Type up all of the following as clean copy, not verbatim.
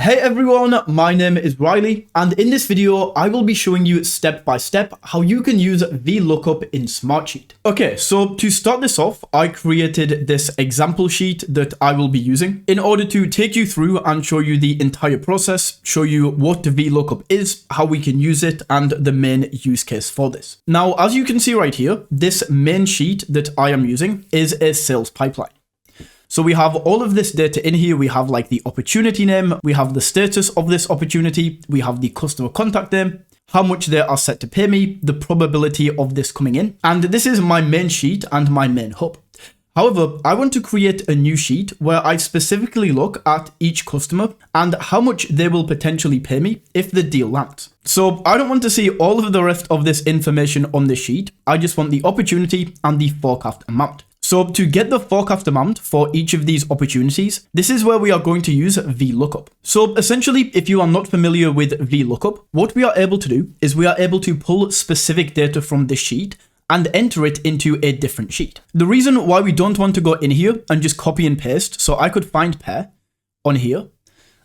Hey everyone, my name is Riley, and in this video, I will be showing you step by step how you can use VLOOKUP in Smartsheet. Okay, so to start this off, I created this example sheet that I will be using in order to take you through and show you the entire process, show you what VLOOKUP is, how we can use it, and the main use case for this. Now, as you can see right here, this main sheet that I am using is a sales pipeline. So we have all of this data in here. We have like the opportunity name, we have the status of this opportunity, we have the customer contact name, how much they are set to pay me, the probability of this coming in. And this is my main sheet and my main hub. However, I want to create a new sheet where I specifically look at each customer and how much they will potentially pay me if the deal lands. So I don't want to see all of the rest of this information on the sheet. I just want the opportunity and the forecast amount. So to get the forecast amount for each of these opportunities, this is where we are going to use VLOOKUP. So essentially, if you are not familiar with VLOOKUP, what we are able to do is we are able to pull specific data from this sheet and enter it into a different sheet. The reason why we don't want to go in here and just copy and paste, so I could find pair on here,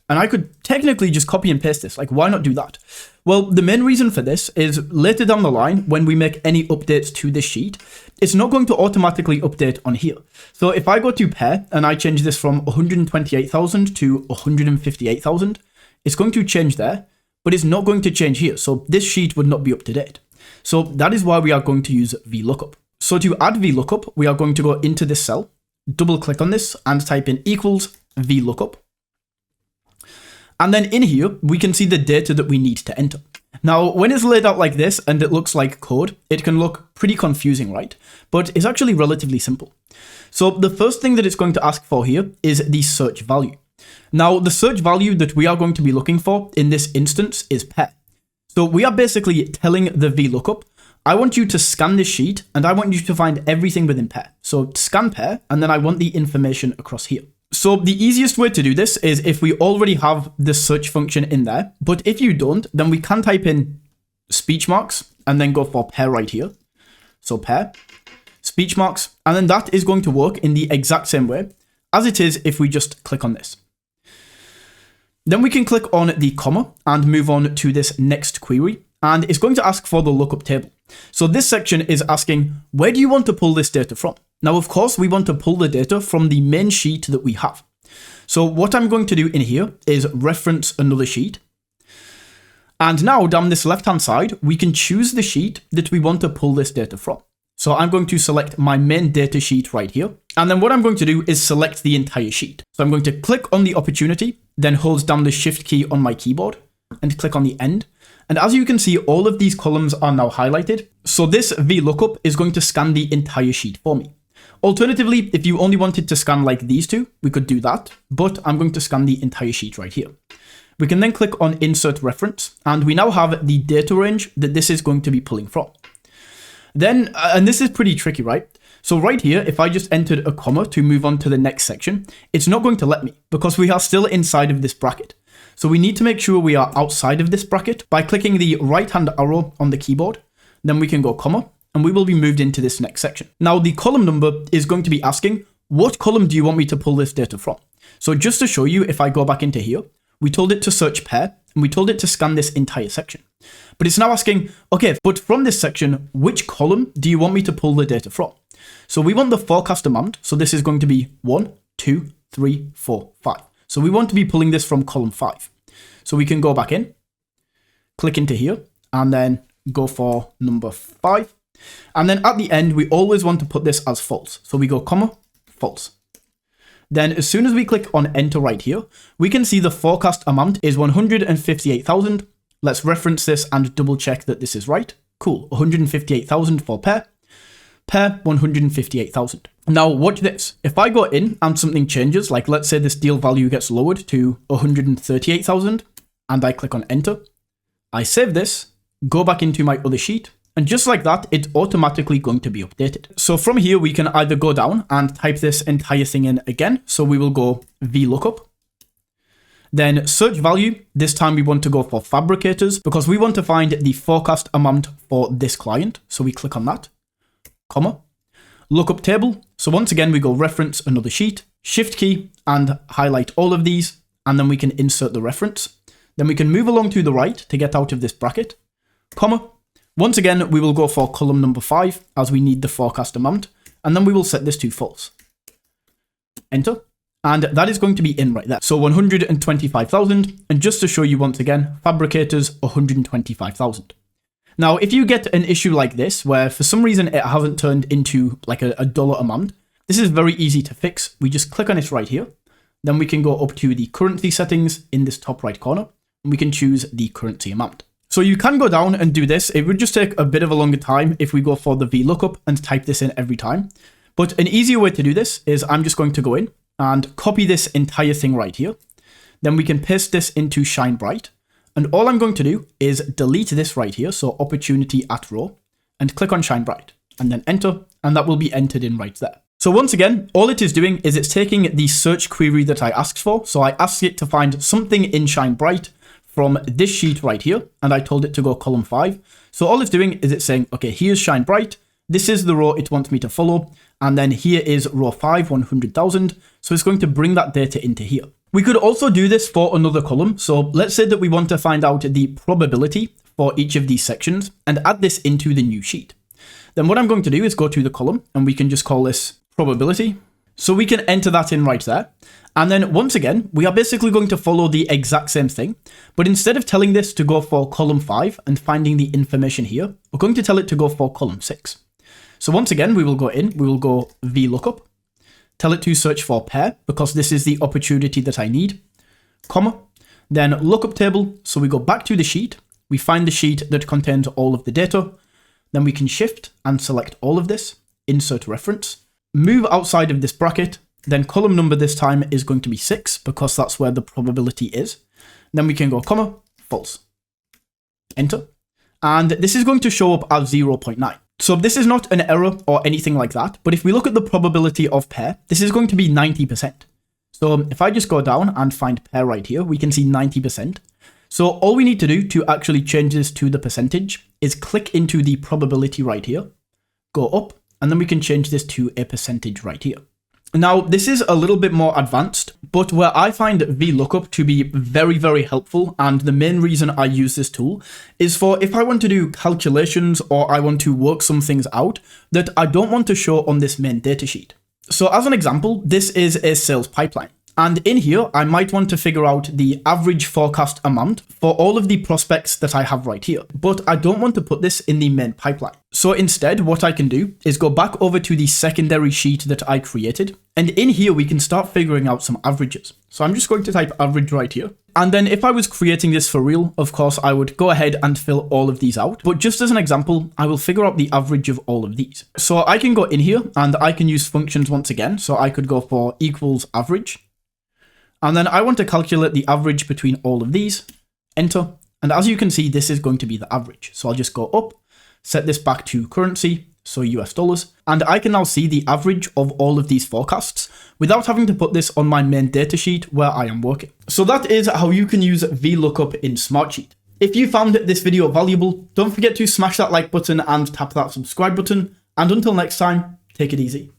and I could technically just copy and paste this. Like, why not do that? Well, the main reason for this is later down the line, when we make any updates to this sheet, it's not going to automatically update on here. So if I go to pair and I change this from 128,000 to 158,000, it's going to change there, but it's not going to change here. So this sheet would not be up to date. So that is why we are going to use VLOOKUP. So to add VLOOKUP, we are going to go into this cell, double click on this and type in equals VLOOKUP. And then in here, we can see the data that we need to enter. Now, when it's laid out like this and it looks like code, it can look pretty confusing, right? But it's actually relatively simple. So the first thing that it's going to ask for here is the search value. Now, the search value that we are going to be looking for in this instance is pair. So we are basically telling the VLOOKUP, I want you to scan this sheet and I want you to find everything within pair. So scan pair, and then I want the information across here. So the easiest way to do this is if we already have the search function in there, but if you don't, then we can type in speech marks and then go for pair right here. So pair, speech marks, and then that is going to work in the exact same way as it is if we just click on this. Then we can click on the comma and move on to this next query, and it's going to ask for the lookup table. So this section is asking, where do you want to pull this data from? Now, of course, we want to pull the data from the main sheet that we have. So what I'm going to do in here is reference another sheet. And now down this left-hand side, we can choose the sheet that we want to pull this data from. So I'm going to select my main data sheet right here. And then what I'm going to do is select the entire sheet. So I'm going to click on the opportunity, then hold down the shift key on my keyboard and click on the end. And as you can see, all of these columns are now highlighted. So this VLOOKUP is going to scan the entire sheet for me. Alternatively, if you only wanted to scan like these two, we could do that, but I'm going to scan the entire sheet right here. We can then click on insert reference, and we now have the data range that this is going to be pulling from. Then, and this is pretty tricky, right? So right here, if I just entered a comma to move on to the next section, it's not going to let me because we are still inside of this bracket. So we need to make sure we are outside of this bracket by clicking the right-hand arrow on the keyboard. Then we can go comma, and we will be moved into this next section. Now, the column number is going to be asking, what column do you want me to pull this data from? So just to show you, if I go back into here, we told it to search pair, and we told it to scan this entire section. But it's now asking, okay, but from this section, which column do you want me to pull the data from? So we want the forecast amount. So this is going to be 1, 2, 3, 4, 5. So we want to be pulling this from column 5. So we can go back in, click into here, and then go for number 5. And then at the end, we always want to put this as false. So we go comma, false. Then as soon as we click on enter right here, we can see the forecast amount is 158,000. Let's reference this and double check that this is right. Cool, 158,000 for pair. Pair 158,000. Now watch this. If I go in and something changes, like let's say this deal value gets lowered to 138,000 and I click on enter, I save this, go back into my other sheet, and just like that, it's automatically going to be updated. So from here, we can either go down and type this entire thing in again. So we will go VLOOKUP. Then search value. This time we want to go for fabricators because we want to find the forecast amount for this client. So we click on that, comma, lookup table. So once again, we go reference another sheet, shift key and highlight all of these and then we can insert the reference. Then we can move along to the right to get out of this bracket, comma. Once again, we will go for column number 5 as we need the forecast amount, and then we will set this to false. Enter. And that is going to be in right there. So 125,000. And just to show you once again, fabricators 125,000. Now, if you get an issue like this, where for some reason it hasn't turned into like a dollar amount, this is very easy to fix. We just click on it right here. Then we can go up to the currency settings in this top right corner, and we can choose the currency amount. So you can go down and do this. It would just take a bit of a longer time if we go for the VLOOKUP and type this in every time. But an easier way to do this is I'm just going to go in and copy this entire thing right here. Then we can paste this into Shine Bright. And all I'm going to do is delete this right here, so opportunity at row, and click on Shine Bright, and then enter, and that will be entered in right there. So once again, all it is doing is it's taking the search query that I asked for. So I asked it to find something in Shine Bright from this sheet right here, and I told it to go column 5. So all it's doing is it's saying, okay, here's Shine Bright. This is the row it wants me to follow. And then here is row 5, 100,000. So it's going to bring that data into here. We could also do this for another column. So let's say that we want to find out the probability for each of these sections and add this into the new sheet. Then what I'm going to do is go to the column, and we can just call this probability. So we can enter that in right there. And then once again, we are basically going to follow the exact same thing. But instead of telling this to go for column 5 and finding the information here, we're going to tell it to go for column 6. So once again, we will go in, we will go VLOOKUP, tell it to search for pair because this is the opportunity that I need, comma, then lookup table. So we go back to the sheet, we find the sheet that contains all of the data, then we can shift and select all of this, insert reference, move outside of this bracket, then column number this time is going to be 6 because that's where the probability is. Then we can go comma, false, enter, and this is going to show up as 0.9. So this is not an error or anything like that, but if we look at the probability of pair, this is going to be 90%. So if I just go down and find pair right here, we can see 90%. So all we need to do to actually change this to the percentage is click into the probability right here, go up, and then we can change this to a percentage right here. Now, this is a little bit more advanced, but where I find VLOOKUP to be very, very helpful, and the main reason I use this tool is for if I want to do calculations or I want to work some things out that I don't want to show on this main datasheet. So as an example, this is a sales pipeline. And in here, I might want to figure out the average forecast amount for all of the prospects that I have right here. But I don't want to put this in the main pipeline. So instead, what I can do is go back over to the secondary sheet that I created. And in here, we can start figuring out some averages. So I'm just going to type average right here. And then if I was creating this for real, of course, I would go ahead and fill all of these out. But just as an example, I will figure out the average of all of these. So I can go in here and I can use functions once again. So I could go for equals average. And then I want to calculate the average between all of these, enter. And as you can see, this is going to be the average. So I'll just go up, set this back to currency, so US dollars. And I can now see the average of all of these forecasts without having to put this on my main datasheet where I am working. So that is how you can use VLOOKUP in Smartsheet. If you found this video valuable, don't forget to smash that like button and tap that subscribe button. And until next time, take it easy.